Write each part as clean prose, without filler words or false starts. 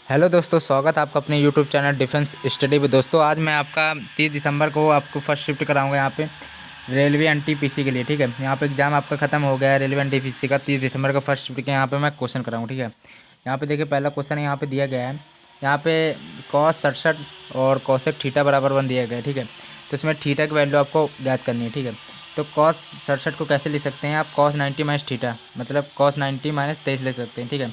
Hello दोस्तों, स्वागत है आपका अपने यूट्यूब चैनल डिफेंस स्टडी पे। दोस्तों आज मैं आपका 30 दिसंबर को आपको फर्स्ट शिफ्ट कराऊंगा यहाँ पे रेलवे एनटीपीसी के लिए। ठीक है, यहाँ पे एग्जाम आपका खत्म हो गया है रेलवे एनटीपीसी का। 30 दिसंबर का फर्स्ट शिफ्ट के यहाँ पे मैं क्वेश्चन कराऊंगा। ठीक है, यहाँ पे देखिए पहला क्वेश्चन यहाँ पे दिया गया है। यहाँ पे कॉस 67 और कॉसेक थीटा बराबर 1 दिया गया है। ठीक है, तो इसमें थीटा की वैल्यू आपको ज्ञात करनी है। ठीक है, तो कॉस 67 को कैसे लिख सकते हैं आप? कॉस 90 माइनस थीटा, मतलब कॉस 90 माइनस 23 ले सकते हैं। ठीक है,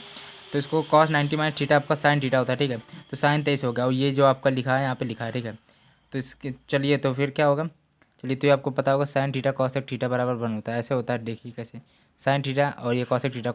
तो इसको कॉस 90 माइनस थीटा आपका साइन थीटा होता है। ठीक है, तो साइन 23 हो गया और ये जो आपका लिखा है यहाँ पे लिखा है। ठीक है, तो इसके चलिए तो फिर क्या होगा। चलिए तो ये आपको पता होगा साइन थीटा कॉसेक थीटा बराबर 1 होता है। ऐसे होता है, देखिए कैसे। साइन थीटा और ये cosec theta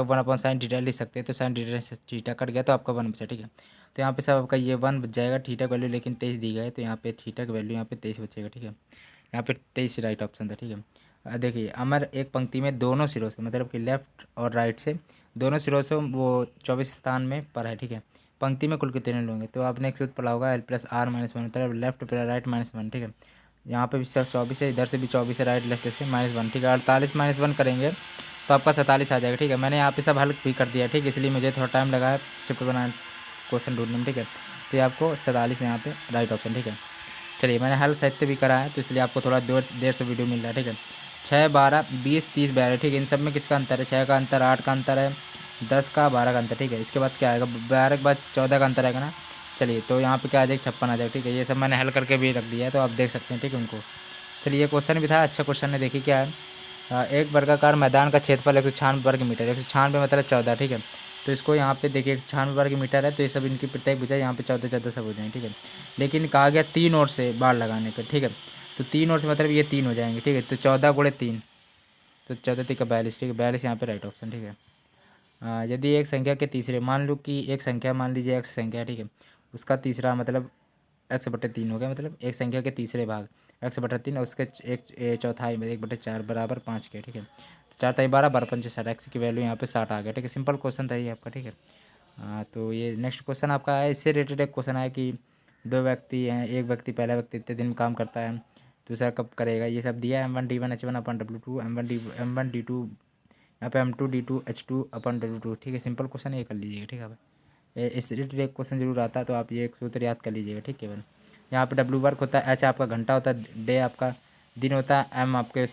1 upon sine theta लिख सकते हैं। तो साइन थीटा से थीटा कट गया तो आपका 1 बचा। ठीक है, तो यहाँ पे सब आपका ये 1 बच जाएगा। थीटा की वैल्यू लेकिन 23 दी गई है, तो यहाँ पे थीटा की वैल्यू यहाँ पे 23 बचेगा। ठीक है, यहाँ पे 23 राइट ऑप्शन था। ठीक है, देखिए अमर एक पंक्ति में दोनों सिरों से, मतलब कि लेफ्ट और राइट से दोनों सिरों से वो 24 स्थान में पर है। ठीक है, पंक्ति में कुल कितने लोगे? तो आपने एक सूत्र पढ़ा होगा L+R-1, मतलब लेफ्ट प्लस राइट -1। ठीक है, यहाँ पे भी सिर्फ 24 है, इधर से भी 24 है, राइट लेफ्ट से -1। ठीक है, 48 -1 करेंगे तो आपका 47 आ जाएगा। ठीक है, मैंने यहाँ पे सब हल भी कर दिया। ठीक है, इसलिए मुझे थोड़ा टाइम लगा है शिफ्ट बनाने क्वेश्चन ढूंढने में। ठीक है, तो ये आपको 47 यहाँ पे राइट ऑप्शन। ठीक है, चलिए मैंने हल साहित्य भी करा है, तो इसलिए आपको थोड़ा देर देर से वीडियो मिल रहा है। ठीक है, 6, 12, 20, 30, 42। ठीक है, इन सब में किसका अंतर है? 6 का अंतर, 8 का अंतर है, 10 का, 12 का अंतर। ठीक है, इसके बाद क्या आएगा? 12 के बाद 14 का अंतर आएगा ना। चलिए तो यहाँ पे क्या आ जाएगा? 56 आ जाएगा। ठीक है, ये सब मैंने हल करके भी रख दिया है, तो आप देख सकते हैं। ठीक है, उनको चलिए ये क्वेश्चन भी था, अच्छा क्वेश्चन है। देखिए क्या है। एक वर्गाकार मैदान का क्षेत्रफल 196 वर्ग मीटर, 196 मतलब 14। ठीक है, तो इसको यहाँ पे देखिए 196 वर्ग मीटर है, तो ये सब इनकी प्रत्येक भुजा यहाँ पे 14 14 सब हो जाएंगे। ठीक है, लेकिन कहा गया 3 ओर से बाढ़ लगाने पर। ठीक है, तो 3 ओर से मतलब ये 3 हो जाएंगे। ठीक है, तो 14 × 3, तो 14 × 42। ठीक है, 42 यहाँ पे राइट ऑप्शन। ठीक है, यदि एक संख्या के तीसरे, मान लो कि एक संख्या, मान लीजिए एक्स संख्या। ठीक है, उसका तीसरा मतलब x/3 हो गया, मतलब एक संख्या के तीसरे भाग x/3 और उसके एक चौथाई में 1/4 बराबर 5 के। ठीक है, तो 4×3 = 12, 12×5 = 60। एक्स की वैल्यू यहाँ पे 60 आ गया। ठीक है, सिंपल क्वेश्चन था ये आपका। ठीक है, तो ये नेक्स्ट क्वेश्चन आपका है, इससे रिलेटेड एक क्वेश्चन है कि दो व्यक्ति हैं, एक व्यक्ति पहला व्यक्ति इतने दिन काम करता है, दूसरा कब करेगा, ये सब दिया है। M1 D1 H1/W2, M1 D2 यहाँ पे M2 D2 H2/W2। ठीक है, सिंपल क्वेश्चन ये कर लीजिएगा। ठीक है, इस रिलेटेड एक क्वेश्चन जरूर आता है, तो आप ये एक सूत्र याद कर लीजिएगा। ठीक है, यहाँ पे W वर्क होता है, H आपका घंटा होता है, डे आपका दिन होता है, M आपके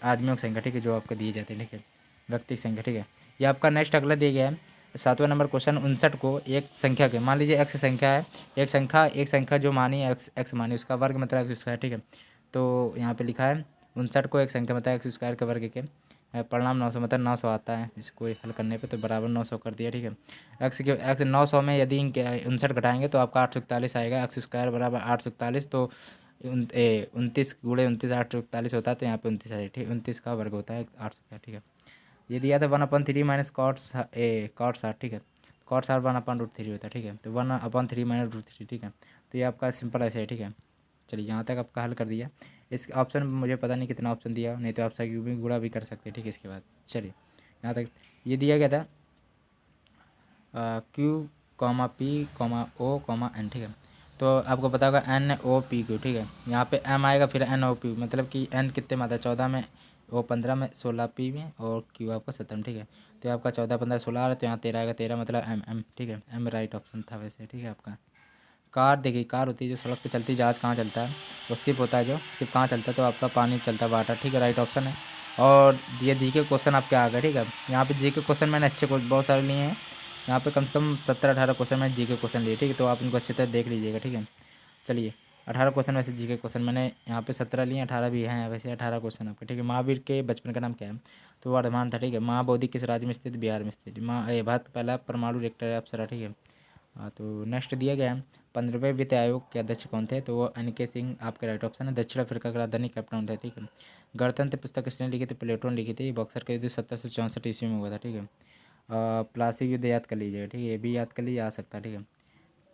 आदमियों की संख्या। ठीक है, जो आपको दिए जाते हैं। ठीक है, व्यक्ति की संख्या। ठीक है, ये आपका नेक्स्ट अगला दिया गया है 7वां नंबर क्वेश्चन। 59 को एक संख्या के, मान लीजिए x संख्या है, एक संख्या जो मानी है x मानी, उसका वर्ग मतलब x²। ठीक है, तो यहाँ पे लिखा है 59 को एक संख्या मतलब x² के वर्ग के परिणाम 900, मतलब 900 आता है। इसको हल करने पे तो बराबर 900 कर दिया। ठीक है, एक्स 900 में यदि 59 घटाएंगे तो आपका 841 आएगा। x² बराबर 841, तो 29 × 29 841 होता है, तो यहाँ पे 29 आएगा। ठीक, 29 का वर्ग होता है 841। ठीक है, ये दिया था 1/3 माइनस कॉट 60। ठीक है, कॉट 60 1/√3 होता है। ठीक है, तो 1/3 माइनस √3। ठीक है, तो ये आपका सिंपल ऐसे है। ठीक है, चलिए यहाँ तक आपका हल कर दिया। इस ऑप्शन में मुझे पता नहीं कितना ऑप्शन दिया, नहीं तो आप सही भी गुणा भी कर सकते हैं। ठीक है, इसके बाद चलिए यहाँ तक ये दिया गया था Q, P, O, N। ठीक है, तो आपको पता होगा NOPQ। ठीक है, यहाँ पे M आएगा, फिर NOP, मतलब कि N कितने में आता है? 14 में, O 15 में, 16 P में और Q आपका 17 में। ठीक है, तो आपका 14 15 16 आ रहा है, तो यहाँ 13 आएगा, 13 मतलब M। ठीक है, M राइट ऑप्शन था वैसे। ठीक है, आपका कार, देखिए कार होती है जो सड़क पे चलती है, जहाज़ कहाँ चलता है? वो शिप होता है, जो शिप कहाँ चलता है? तो आपका पानी चलता है, वाटर। ठीक है, राइट ऑप्शन है। और ये जीके क्वेश्चन आपके आ गए। ठीक है, यहाँ पे जीके क्वेश्चन मैंने अच्छे बहुत सारे लिए हैं, यहाँ पे कम से कम 17-18 क्वेश्चन मैंने जीके क्वेश्चन लिए। ठीक है, तो आप इनको अच्छे तरह देख लीजिएगा। ठीक है, चलिए 18 क्वेश्चन वैसे जीके क्वेश्चन मैंने यहाँ पे 17 लिए, 18 भी हैं वैसे, 18 क्वेश्चन आपके। ठीक है, महावीर के बचपन का नाम क्या है? तो वर्धमान था। ठीक है, महाबोधि किस राज्य में स्थित? बिहार में स्थित। भारत का पहला परमाणु रिएक्टर है अप्सरा। ठीक है, तो नेक्स्ट दिया गया है 15वें वित्त आयोग के अध्यक्ष कौन थे? तो वो NK सिंह आपके राइट ऑप्शन है। दक्षिण अफ्रीका का राजधानी कैपटाउन है। ठीक है, गणतंत्र पुस्तक किसने लिखी थी? प्लेटो ने लिखी थी। बॉक्सर का युद्ध 1764 ईस्वी में हुआ था। ठीक है, प्लासी युद्ध याद कर लीजिएगा। ठीक है, ये भी याद कर लीजिए, आ सकता है। ठीक है,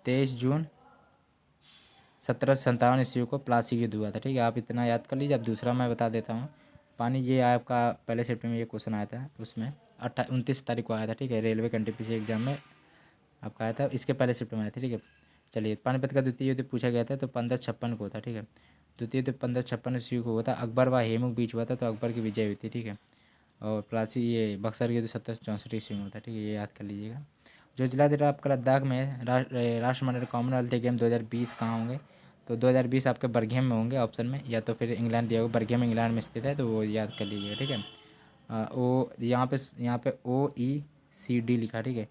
23 जून 1757 ईस्वी को प्लासी युद्ध हुआ था। ठीक है, आप इतना याद कर लीजिए। अब दूसरा मैं बता देता हूँ। पानी, ये आपका पहले शिफ्ट में ये क्वेश्चन आया था, उसमें 29 तारीख को आया था। ठीक है, रेलवे NTPC एग्जाम में आपका आया था, इसके पहले शिफ्ट में आया था। ठीक है, चलिए पानीपत का द्वितीय युद्ध पूछा गया था, तो 1556 को था। ठीक है, द्वितीय युद्ध 1556 ईस्वी को हुआ था। अकबर व हेमू बीच हुआ था, तो अकबर की विजय हुई थी। ठीक है, और प्लासी ये बक्सर युद्ध 1764 ईस्वी में हुआ था। ठीक है, ये याद कर लीजिएगा। जो जिला दे रहा आपका लद्दाख में है। राष्ट्रमंडल कॉमनवेल्थ गेम 2020 कहाँ होंगे, तो 2020 आपके बर्मिंघम में होंगे ऑप्शन में, या तो फिर इंग्लैंड दिया होगा, बर्मिंघम इंग्लैंड में स्थित है, तो वो याद कर लीजिएगा, ठीक है। ओ यहाँ पे OECD लिखा, ठीक है।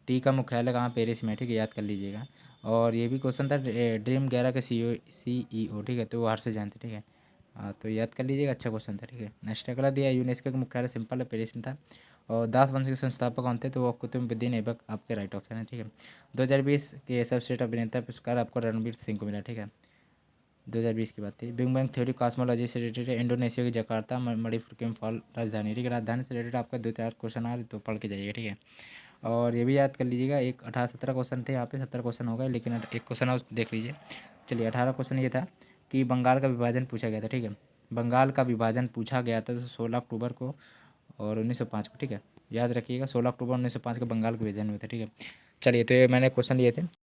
टी का मुख्यालय कहाँ, पेरिस में, ठीक है, याद कर लीजिएगा। और ये भी क्वेश्चन था ड्रीम 11 के CEO, ठीक है, तो वो हर्ष जैन थे, ठीक है। तो याद कर लीजिएगा, अच्छा क्वेश्चन था, ठीक है। नेक्स्ट अगला दिया यूनेस्को का मुख्यालय सिंपल है, पेरिस में था। और दास वंश के संस्थापक कौन थे, तो वो कुतुबुद्दीन ऐबक आपके राइट ऑप्शन है, ठीक है। 2020 के सर्वश्रेष्ठ अभिनेता पुरस्कार आपको रणवीर सिंह को मिला, ठीक है। 2020 की बात थी। बिग बैंग थ्योरी कॉस्मोलॉजी से रिलेटेड है, इंडोनेशिया की जकार्ता मणिपुर के इम्फाल राजधानी, ठीक है। राजधानी से रिलेटेड आपका 2-4 क्वेश्चन आ रहे तो पढ़ के जाइए, ठीक है। और ये भी याद कर लीजिएगा, एक 18-17 क्वेश्चन थे यहाँ पे, 70 क्वेश्चन हो गए, लेकिन एक क्वेश्चन और देख लीजिए। चलिए 18 क्वेश्चन ये था कि बंगाल का विभाजन पूछा गया था, ठीक है। बंगाल का विभाजन पूछा गया था तो 16 अक्टूबर को और 1905 को, ठीक है। याद रखिएगा 16 अक्टूबर 1905 को बंगाल के विभाजन हुए थे, ठीक है। चलिए तो ये मैंने क्वेश्चन लिए थे।